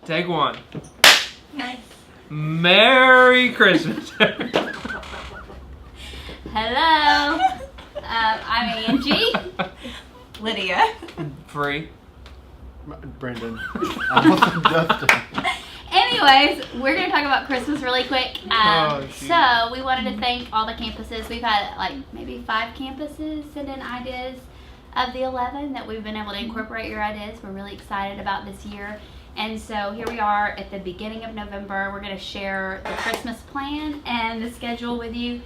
Take one. Nice. Merry Christmas. Hello. I'm Angie. Lydia. Free. Brandon. I'm Justin. Anyways, we're going to talk about Christmas really quick. Shoot. So we wanted to thank all the campuses. We've had like maybe 5 campuses send in ideas of the 11 that we've been able to incorporate your ideas. We're really excited about this year. And so here we are at the beginning of November. We're going to share the Christmas plan and the schedule with you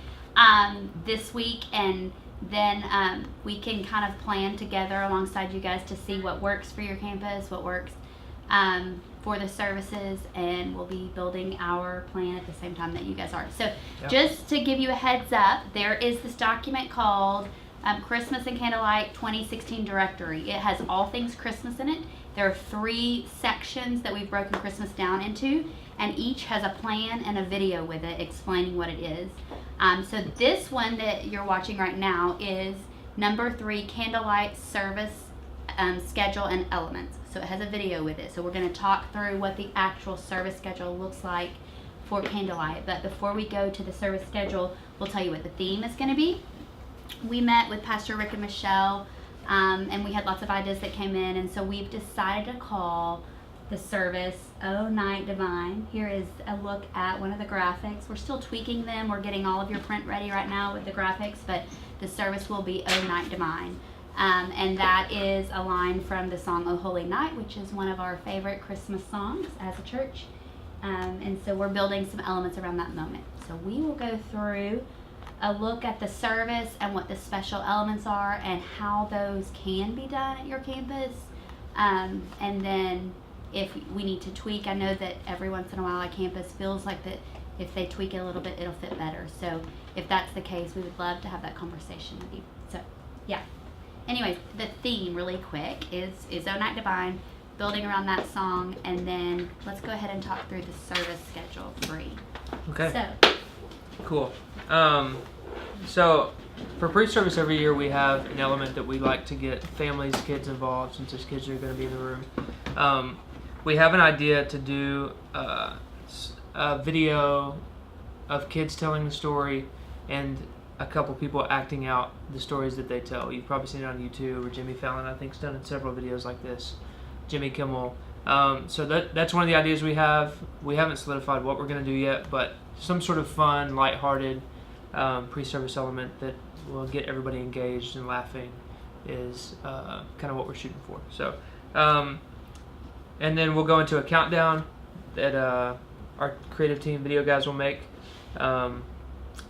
this week. And then we can kind of plan together alongside you guys to see what works for your campus, what works for the services, and we'll be building our plan at the same time that you guys are. So just to give you a heads up, there is this document called Christmas and Candlelight 2016 Directory. It has all things Christmas in it. There are 3 sections that we've broken Christmas down into, and each has a plan and a video with it explaining what it is. So this one that you're watching right now is number 3, Candlelight Service Schedule and Elements. So it has a video with it. So we're going to talk through what the actual service schedule looks like for Candlelight. But before we go to the service schedule, we'll tell you what the theme is going to be. We met with Pastor Rick and Michelle, and we had lots of ideas that came in, and so we've decided to call the service "Oh Night Divine." Here is a look at one of the graphics. We're still tweaking them. We're getting all of your print ready right now with the graphics, but the service will be "Oh Night Divine." And that is a line from the song "Oh Holy Night," which is one of our favorite Christmas songs as a church. And so we're building some elements around that moment. So we will go through a look at the service and what the special elements are and how those can be done at your campus. And then if we need to tweak, I know that every once in a while a campus feels like that if they tweak it a little bit, it'll fit better. So if that's the case, we would love to have that conversation with you. So, yeah. Anyways, the theme really quick is "Oh Night Divine," building around that song, and then let's go ahead and talk through the service schedule free. Okay. So, Cool. So for pre-service every year we have an element that we like to get families, kids involved, since there's kids that are going to be in the room. We have an idea to do a video of kids telling the story and a couple people acting out the stories that they tell. You've probably seen it on YouTube, or Jimmy Fallon I think's done several videos like this. Jimmy Kimmel. So that's one of the ideas we have. We haven't solidified what we're going to do yet, but some sort of fun, lighthearted pre-service element that will get everybody engaged and laughing is kind of what we're shooting for. So, and then we'll go into a countdown that our creative team, video guys, will make.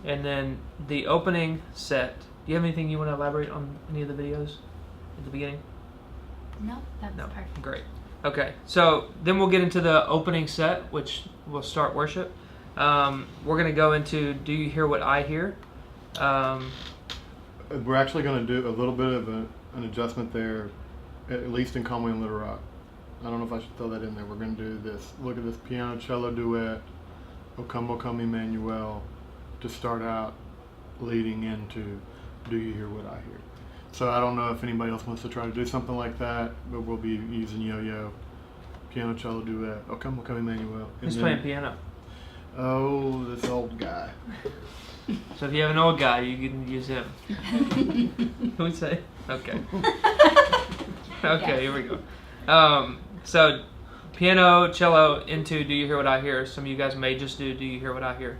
And then the opening set. Do you have anything you want to elaborate on any of the videos at the beginning? no, that's perfect. Great. Okay, so then we'll get into the opening set, which will start worship. We're going to go into "Do You Hear What I Hear?" We're actually going to do a little bit of an adjustment there, at least in Conway and Little Rock. I don't know if I should throw that in there. We're going to do this. Look at this piano cello duet, "O Come Emmanuel," to start out, leading into "Do You Hear What I Hear?" So I don't know if anybody else wants to try to do something like that, but we'll be using yo-yo, piano cello duet, "O Come Emmanuel." Who's playing piano? Oh, this old guy. So if you have an old guy, you can use him. Who would say? Okay. Okay, Here we go. So piano, cello into "Do You Hear What I Hear?" Some of you guys may just do "Do You Hear What I Hear?"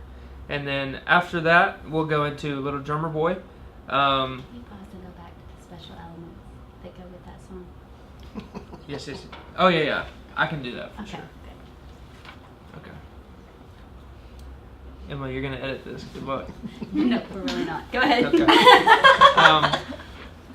And then after that, we'll go into "Little Drummer Boy." Can we pause and go back to the special elements that go with that song? Yes. Oh, yeah. I can do that for Okay, sure. good. Okay. Emma, you're going to edit this. Good luck. No, we're really not. Go ahead. Okay.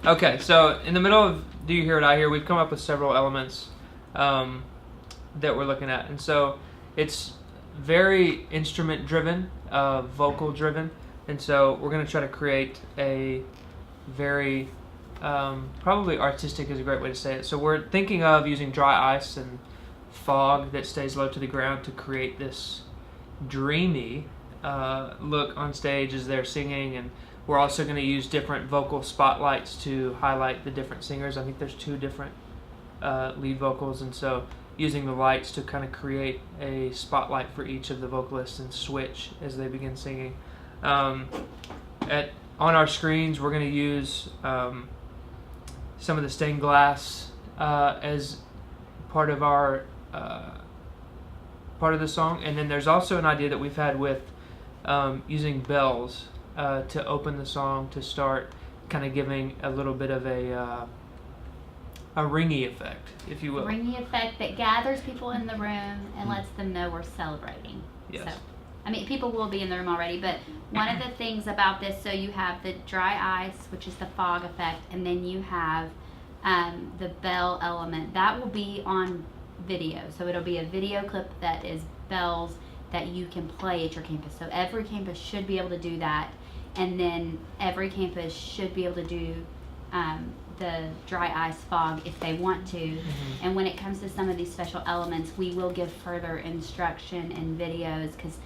Okay, so in the middle of "Do You Hear What I Hear?" we've come up with several elements that we're looking at. And so it's very instrument driven, vocal driven. And so we're going to try to create a very, probably artistic is a great way to say it. So we're thinking of using dry ice and fog that stays low to the ground to create this dreamy look on stage as they're singing. And we're also going to use different vocal spotlights to highlight the different singers. I think there's 2 different lead vocals, and so using the lights to kind of create a spotlight for each of the vocalists and switch as they begin singing. On our screens, we're going to use some of the stained glass as part of our part of the song, and then there's also an idea that we've had with using bells to open the song to start kind of giving a little bit of a ringy effect, if you will. Ringy effect that gathers people in the room and lets them know we're celebrating. Yes. So, I mean, people will be in the room already, but one of the things about this, so you have the dry ice, which is the fog effect, and then you have the bell element. That will be on video. So it'll be a video clip that is bells that you can play at your campus. So every campus should be able to do that. And then every campus should be able to do the dry ice fog if they want to. And when it comes to some of these special elements, we will give further instruction and videos, because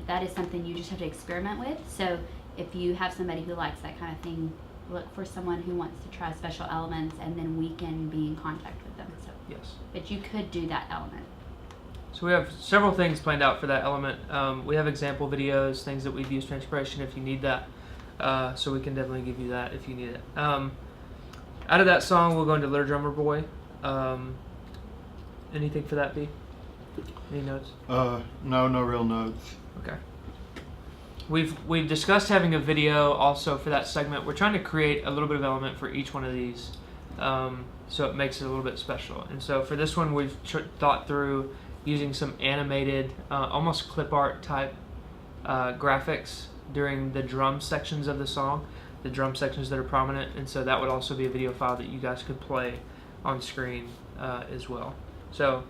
that is something you just have to experiment with. So if you have somebody who likes that kind of thing, look for someone who wants to try special elements, and then we can be in contact with them. So, Yes. but you could do that element. So we have several things planned out for that element. We have example videos, things that we've used for inspiration if you need that. So we can definitely give you that if you need it. Out of that song, we'll go into Little Drummer Boy. Anything for that, B? Any notes? No real notes. Okay. We've discussed having a video also for that segment. We're trying to create a little bit of element for each one of these, so it makes it a little bit special. And so for this one, we've thought through using some animated, almost clip art type graphics during the drum sections of the song, the drum sections that are prominent. And so that would also be a video file that you guys could play on screen as well. So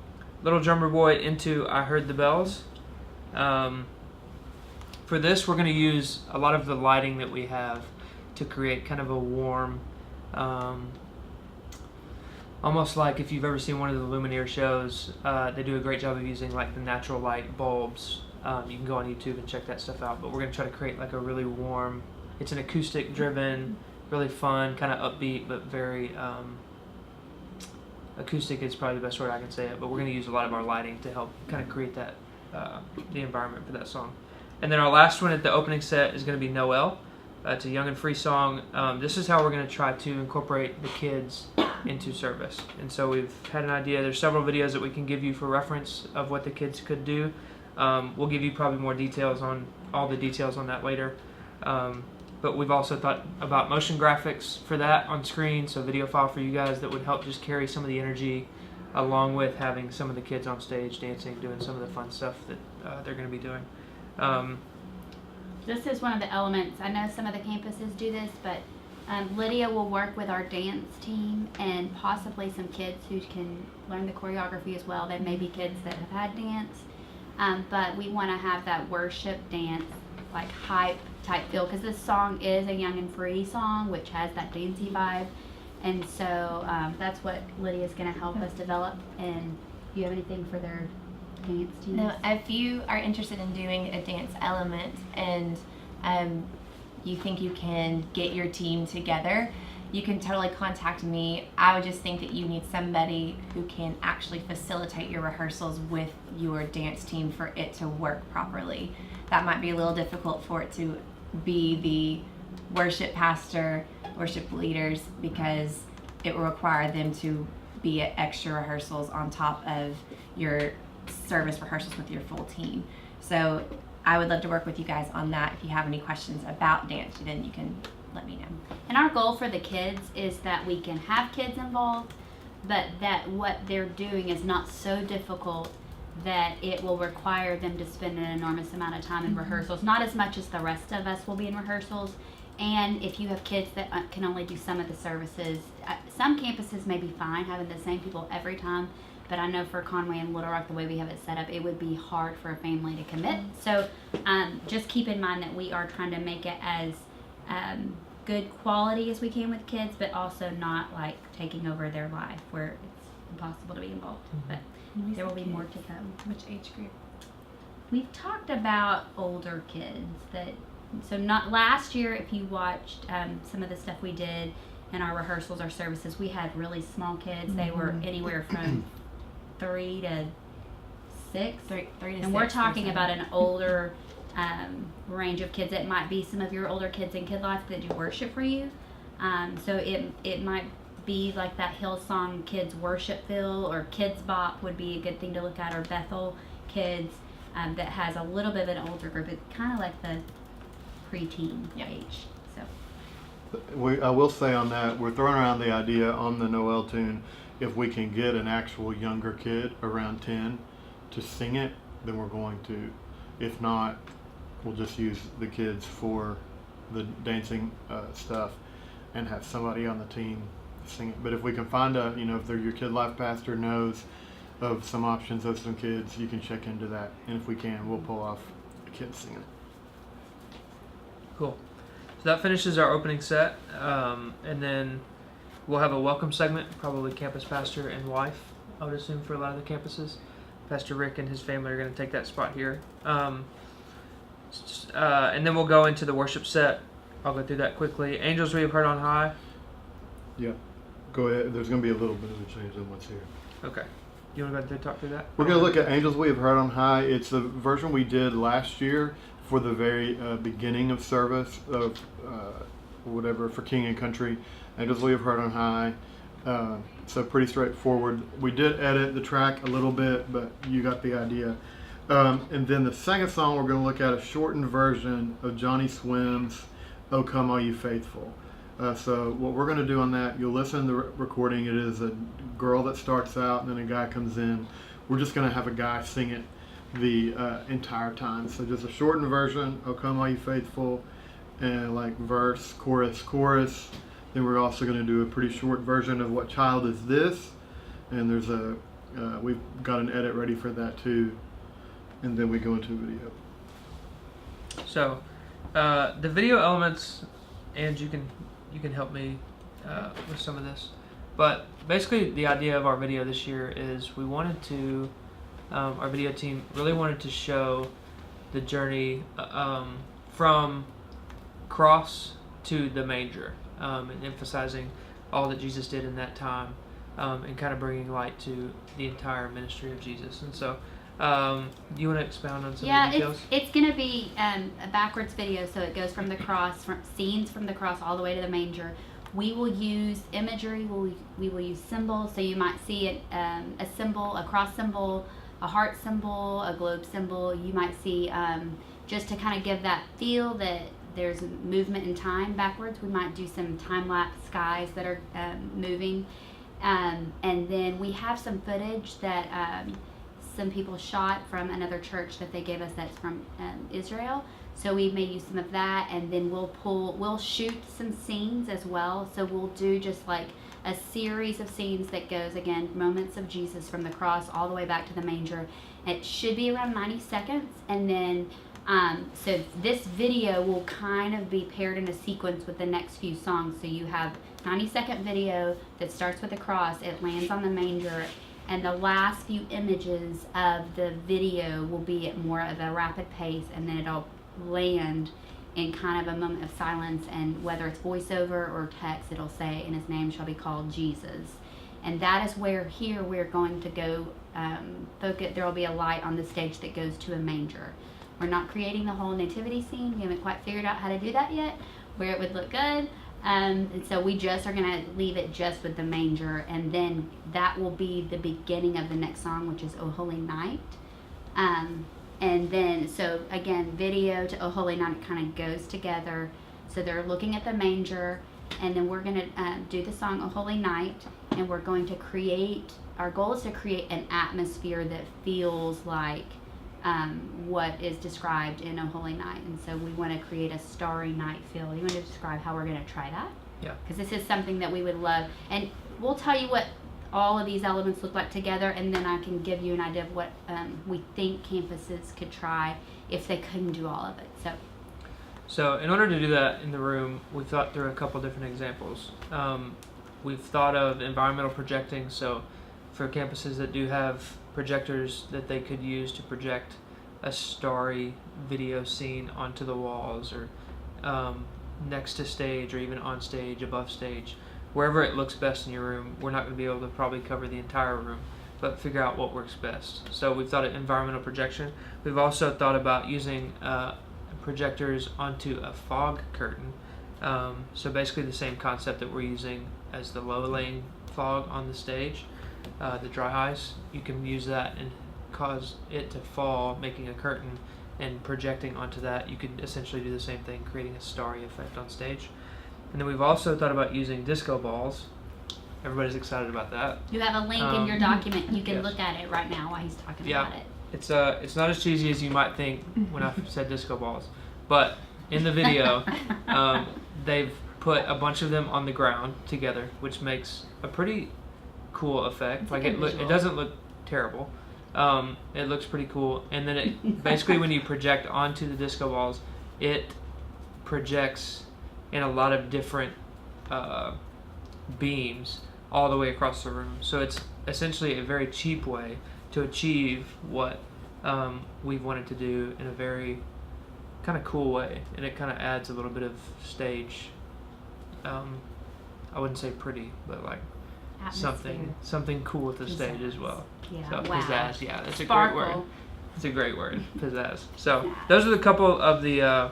Little Drummer Boy into I Heard the Bells. For this, we're going to use a lot of the lighting that we have to create kind of a warm, almost like if you've ever seen one of the Lumineer shows, they do a great job of using like the natural light bulbs. You can go on YouTube and check that stuff out, but we're going to try to create like a really warm, it's an acoustic driven, really fun, kind of upbeat, but very acoustic is probably the best word I can say it, but we're going to use a lot of our lighting to help kind of create that, the environment for that song. And then our last one at the opening set is going to be Noel. It's a young and free song. This is how we're going to try to incorporate the kids into service. And so we've had an idea. There's several videos that we can give you for reference of what the kids could do. We'll give you probably more details on all the details on that later. But we've also thought about motion graphics for that on screen, so video file for you guys that would help just carry some of the energy along with having some of the kids on stage dancing, doing some of the fun stuff that they're going to be doing. This is one of the elements. I know some of the campuses do this, but Lydia will work with our dance team and possibly some kids who can learn the choreography as well. There may be kids that have had dance, but we want to have that worship dance, like hype type feel, because this song is a young and free song, which has that dancey vibe. And so that's what Lydia's going to help us develop. And do you have anything for their dance team? No, if you are interested in doing a dance element and you think you can get your team together, you can totally contact me. I would just think that you need somebody who can actually facilitate your rehearsals with your dance team for it to work properly. That might be a little difficult for it to be the worship pastor, worship leaders, because it will require them to be at extra rehearsals on top of your service rehearsals with your full team. So I would love to work with you guys on that. If you have any questions about dance, then you can let me know. And our goal for the kids is that we can have kids involved, but that what they're doing is not so difficult that it will require them to spend an enormous amount of time in rehearsals, not as much as the rest of us will be in rehearsals. And if you have kids that can only do some of the services, some campuses may be fine having the same people every time, but I know for Conway and Little Rock, the way we have it set up, it would be hard for a family to commit. So just keep in mind that we are trying to make it as good quality as we can with kids, but also not like taking over their life where it's impossible to be involved. But there will be more to come. Which age group? We've talked about older kids so not last year. If you watched some of the stuff we did in our rehearsals, our services, we had really small kids. They were anywhere from 3 to 6. 3 to 6. And we're talking 3 to about 7. an older range of kids. It might be some of your older kids in Kid Life that do worship for you. So it might be like that Hillsong Kids Worship Feel, or Kids Bop would be a good thing to look at, or Bethel Kids that has a little bit of an older group. It's kind of like the preteen age. So I will say on that, we're throwing around the idea on the Noel tune, if we can get an actual younger kid around 10 to sing it, then we're going to. If not, we'll just use the kids for the dancing stuff and have somebody on the team sing it. But if we can find a, if they're your Kid Life pastor knows of some options of some kids, you can check into that. And if we can, we'll pull off the kids singing. Cool. So that finishes our opening set, and then we'll have a welcome segment, probably campus pastor and wife, I would assume, for a lot of the campuses. Pastor Rick and his family are going to take that spot here. And then we'll go into the worship set. I'll go through that quickly. Angels We Have Heard on High. Yep. Go ahead. There's going to be a little bit of a change in what's here. Okay. You want to go ahead and talk through that? We're going to look at Angels We Have Heard on High. It's the version we did last year for the very beginning of service of for King and Country. Angels We Have Heard on High. So pretty straightforward. We did edit the track a little bit, but you got the idea. And then the second song, we're going to look at a shortened version of Johnny Swim's "O Come All You Faithful." So what we're going to do on that, you'll listen to the recording. It is a girl that starts out and then a guy comes in. We're just going to have a guy sing it the entire time. So just a shortened version, "O Come All You Faithful," and like verse, chorus, chorus. Then we're also going to do a pretty short version of "What Child Is This?" And there's we've got an edit ready for that too. And then we go into video. So, the video elements, and you can help me with some of this. But basically, the idea of our video this year is we wanted to, our video team really wanted to show the journey from cross to the manger, and emphasizing all that Jesus did in that time, and kind of bringing light to the entire ministry of Jesus. And so, do you want to expound on some of the details? It's going to be a backwards video, so it goes from the cross, from scenes from the cross all the way to the manger. We will use imagery, we will use symbols, so you might see a symbol, a cross symbol, a heart symbol, a globe symbol. You might see, just to kind of give that feel that there's movement in time backwards, we might do some time-lapse skies that are moving. And then we have some footage that some people shot from another church that they gave us that's from Israel. So we may use some of that, and then we'll shoot some scenes as well. So we'll do just like a series of scenes that goes, again, moments of Jesus from the cross all the way back to the manger. It should be around 90 seconds, and then so this video will kind of be paired in a sequence with the next few songs. So you have 90-second video that starts with the cross, it lands on the manger, and the last few images of the video will be at more of a rapid pace, and then it'll land in kind of a moment of silence, and whether it's voiceover or text, it'll say, "And his name shall be called Jesus." And that is where here we're going to go focus. There will be a light on the stage that goes to a manger. We're not creating the whole nativity scene. We haven't quite figured out how to do that yet, where it would look good. And so we just are going to leave it just with the manger, and then that will be the beginning of the next song, which is "O Holy Night." And then, so again, video to "O Holy Night" kind of goes together. So they're looking at the manger, and then we're going to do the song "O Holy Night," and we're going to our goal is to create an atmosphere that feels like what is described in "O Holy Night." And so we want to create a starry night feel. You want to describe how we're going to try that? Yeah. Because this is something that we would love. And we'll tell you what all of these elements look like together, and then I can give you an idea of what we think campuses could try if they couldn't do all of it. So in order to do that in the room, we've thought through a couple different examples. We've thought of environmental projecting, so for campuses that do have projectors that they could use to project a starry video scene onto the walls, or next to stage, or even on stage, above stage, wherever it looks best in your room. We're not going to be able to probably cover the entire room, but figure out what works best. So we've thought of environmental projection. We've also thought about using projectors onto a fog curtain. So basically the same concept that we're using as the low-laying fog on the stage, the dry ice. You can use that and cause it to fall, making a curtain, and projecting onto that. You could essentially do the same thing, creating a starry effect on stage. And then we've also thought about using disco balls. Everybody's excited about that. You have a link in your document. You can yes. look at it right now while he's talking Yeah. about it. It's not as cheesy as you might think when I said disco balls, but in the video, they've put a bunch of them on the ground together, which makes a pretty cool effect. It's Like a good it visual. doesn't look terrible. It looks pretty cool, and then it basically when you project onto the disco balls, it projects in a lot of different beams all the way across the room. So it's essentially a very cheap way to achieve what we've wanted to do in a very kind of cool way, and it kind of adds a little bit of stage. I wouldn't say pretty, but like Atmosphere. something cool with the stage as Pizzazz. well. Yeah. So Wow. pizzazz, yeah, that's a Sparkle. great word. It's a great word, pizzazz. So Pizzazz. those are the couple of the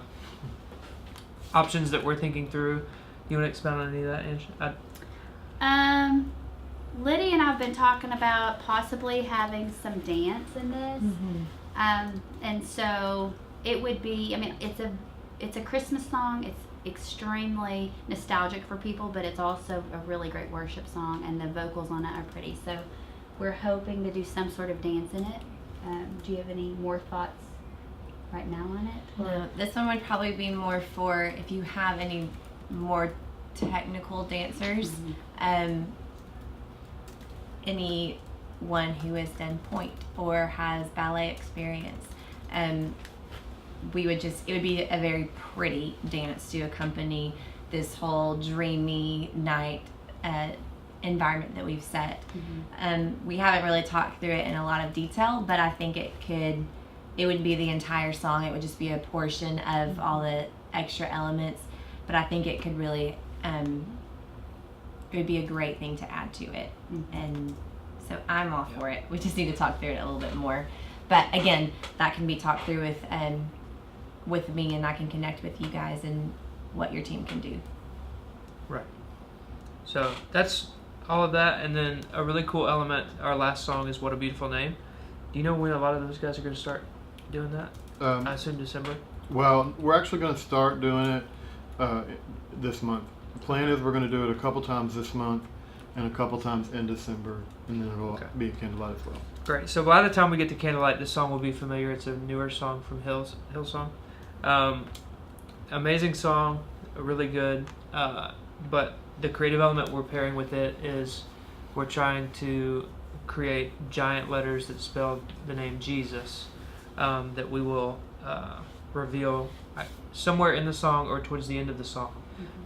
options that we're thinking through. You want to expound on any of that, Ange? Lydia and I have been talking about possibly having some dance in this. And so it would be, I mean, it's a Christmas song. It's extremely nostalgic for people, but it's also a really great worship song, and the vocals on it are pretty. So we're hoping to do some sort of dance in it. Do you have any more thoughts right now on it? No, this one would probably be more for if you have any more technical dancers. Anyone who has done point or has ballet experience. It would be a very pretty dance to accompany this whole dreamy night environment that we've set. We haven't really talked through it in a lot of detail, but I think it wouldn't be the entire song. It would just be a portion of all the extra elements, but I think it could really it would be a great thing to add to it. And so I'm all for it. We just need to talk through it a little bit more, but again, that can be talked through with me, and I can connect with you guys and what your team can do. Right. So that's all of that, and then a really cool element. Our last song is "What a Beautiful Name." Do you know when a lot of those guys are going to start doing that? I assume December. Well, we're actually going to start doing it this month. The plan is we're going to do it a couple times this month and a couple times in December, and then it'll be a candlelight as well. Great. So by the time we get to Candlelight, this song will be familiar. It's a newer song from Hillsong. Amazing song, really good. But the creative element we're pairing with it is we're trying to create giant letters that spell the name Jesus that we will reveal somewhere in the song or towards the end of the song,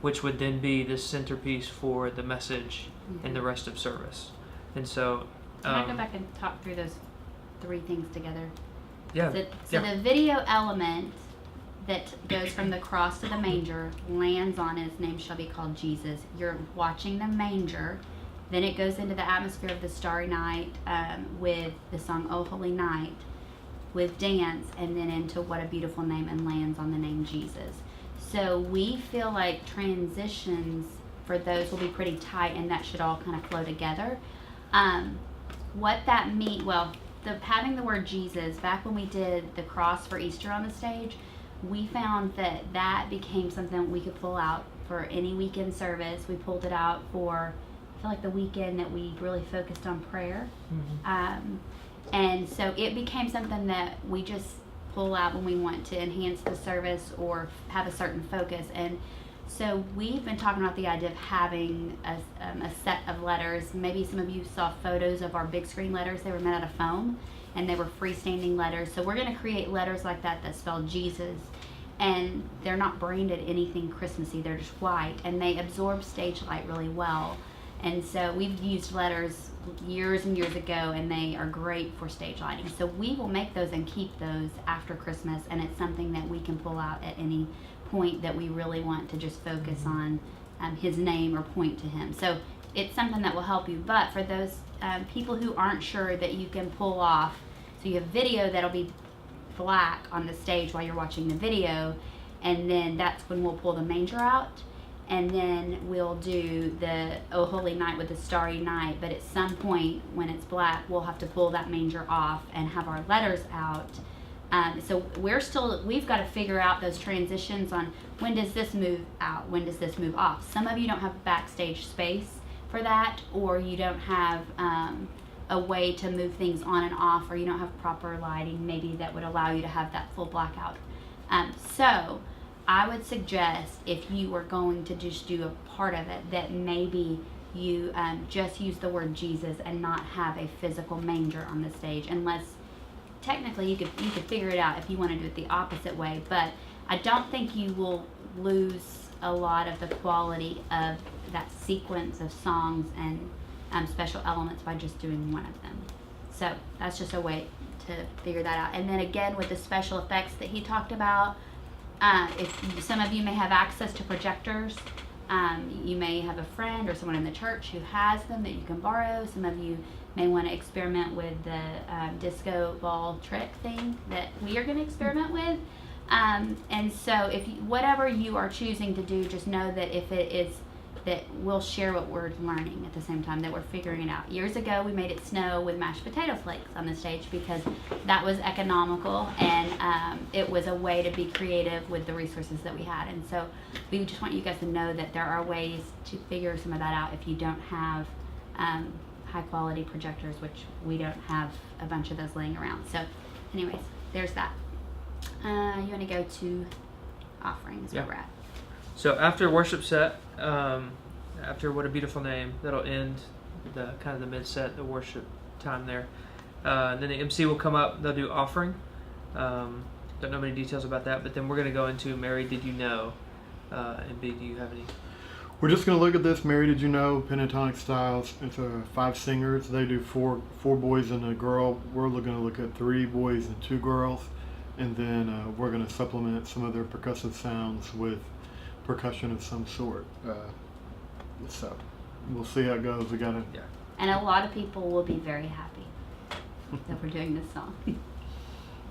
which would then be the centerpiece for the message and the rest of service. And so Can I go back and talk through those three things together? yeah, So the video element that goes from the cross to the manger lands on his name shall be called Jesus. You're watching the manger. Then it goes into the atmosphere of the Starry Night with the song "Oh Holy Night" with dance, and then into "What a Beautiful Name" and lands on the name Jesus. So we feel like transitions for those will be pretty tight, and that should all kind of flow together. What that means, well, having the word Jesus, back when we did the cross for Easter on the stage, we found that became something we could pull out for any weekend service. We pulled it out for, I feel like, the weekend that we really focused on prayer. And so it became something that we just pull out when we want to enhance the service or have a certain focus. And so we've been talking about the idea of having a set of letters. Maybe some of you saw photos of our big screen letters. They were made out of foam, and they were freestanding letters. So we're going to create letters like that spell Jesus, and they're not branded anything Christmassy. They're just white, and they absorb stage light really well. And so we've used letters years and years ago, and they are great for stage lighting. So we will make those and keep those after Christmas, and it's something that we can pull out at any point that we really want to just focus on his name or point to him. So it's something that will help you. But for those people who aren't sure that you can pull off, so you have video that'll be black on the stage while you're watching the video, and then that's when we'll pull the manger out, and then we'll do the O Holy Night with the Starry Night. But at some point when it's black, we'll have to pull that manger off and have our letters out. So we've got to figure out those transitions on when does this move out, when does this move off. Some of you don't have backstage space for that, or you don't have a way to move things on and off, or you don't have proper lighting maybe that would allow you to have that full blackout. So I would suggest, if you were going to just do a part of it, that maybe you just use the word Jesus and not have a physical manger on the stage, unless technically you could figure it out if you want to do it the opposite way. But I don't think you will lose a lot of the quality of that sequence of songs and special elements by just doing one of them. So that's just a way to figure that out. And then again, with the special effects that he talked about, some of you may have access to projectors. You may have a friend or someone in the church who has them that you can borrow. Some of you may want to experiment with the disco ball trick thing that we are going to experiment with. And so whatever you are choosing to do, just know that if it is that we'll share what we're learning at the same time, that we're figuring it out. Years ago, we made it snow with mashed potato flakes on the stage because that was economical, and it was a way to be creative with the resources that we had. And so we just want you guys to know that there are ways to figure some of that out if you don't have high quality projectors, which we don't have a bunch of those laying around. So anyways, there's that. You want to go to offerings where we're at. So after worship set, after What a Beautiful Name, that'll end the kind of the mid set, the worship time there. Then the MC will come up. They'll do offering. Don't know many details about that, but then we're going to go into Mary, Did You Know? And B, do you have any? We're just going to look at this Mary Did You Know pentatonic styles. It's 5 singers. They do four boys and a girl. We're going to look at 3 boys and 2 girls, and then we're going to supplement some of their percussive sounds with percussion of some sort. So we'll see how it goes. We gotta. Yeah. And a lot of people will be very happy that we're doing this song.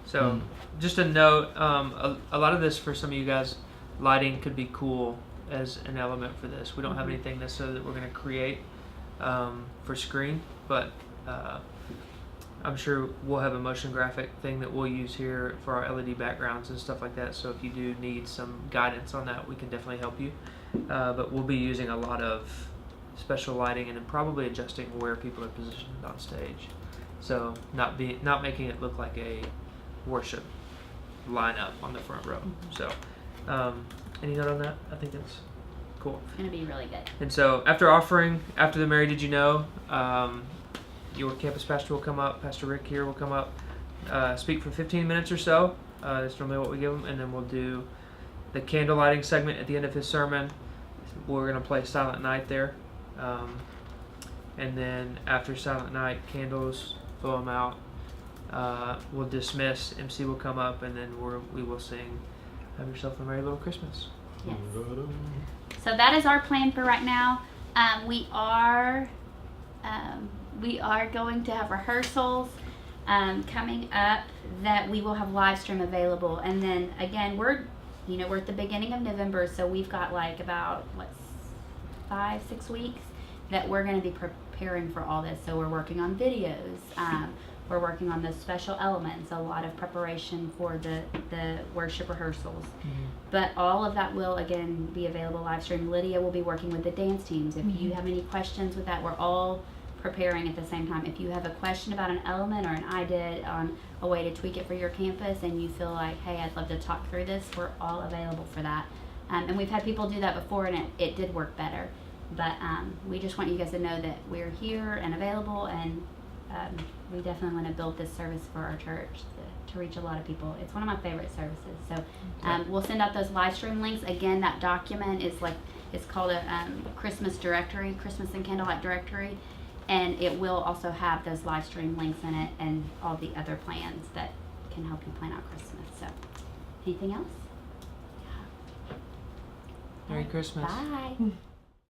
So just a note, a lot of this for some of you guys, lighting could be cool as an element for this. We don't have anything necessarily that we're going to create for screen, but I'm sure we'll have a motion graphic thing that we'll use here for our LED backgrounds and stuff like that. So if you do need some guidance on that, we can definitely help you. But we'll be using a lot of special lighting and then probably adjusting where people are positioned on stage. So not making it look like a worship lineup on the front row. So any note on that? I think that's cool. It's going to be really good. And so after offering, after the Mary Did You Know, your campus pastor will come up, Pastor Rick here will come up, speak for 15 minutes or so. That's normally what we give him. And then we'll do the candle lighting segment at the end of his sermon. We're going to play Silent Night there. And then after Silent Night, candles, blow them out. We'll dismiss, MC will come up, and then we will sing Have Yourself a Merry Little Christmas. Yes. So that is our plan for right now. We are going to have rehearsals coming up that we will have live stream available, and then again we're at the beginning of November, so we've got like about 5-6 weeks that we're going to be preparing for all this. So we're working on videos, we're working on those special elements, a lot of preparation for the worship rehearsals. But all of that will again be available live stream. Lydia will be working with the dance teams. If you have any questions with that, we're all preparing at the same time. If you have a question about an element or an idea on a way to tweak it for your campus and you feel like, hey, I'd love to talk through this, we're all available for that. And we've had people do that before, and it did work better. But we just want you guys to know that we're here and available, and we definitely want to build this service for our church to reach a lot of people. It's one of my favorite services. So we'll send out those live stream links. Again, that document is it's called a Christmas directory, Christmas and Candlelight directory. And it will also have those live stream links in it and all the other plans that can help you plan out Christmas. So, anything else? Merry Christmas. Bye.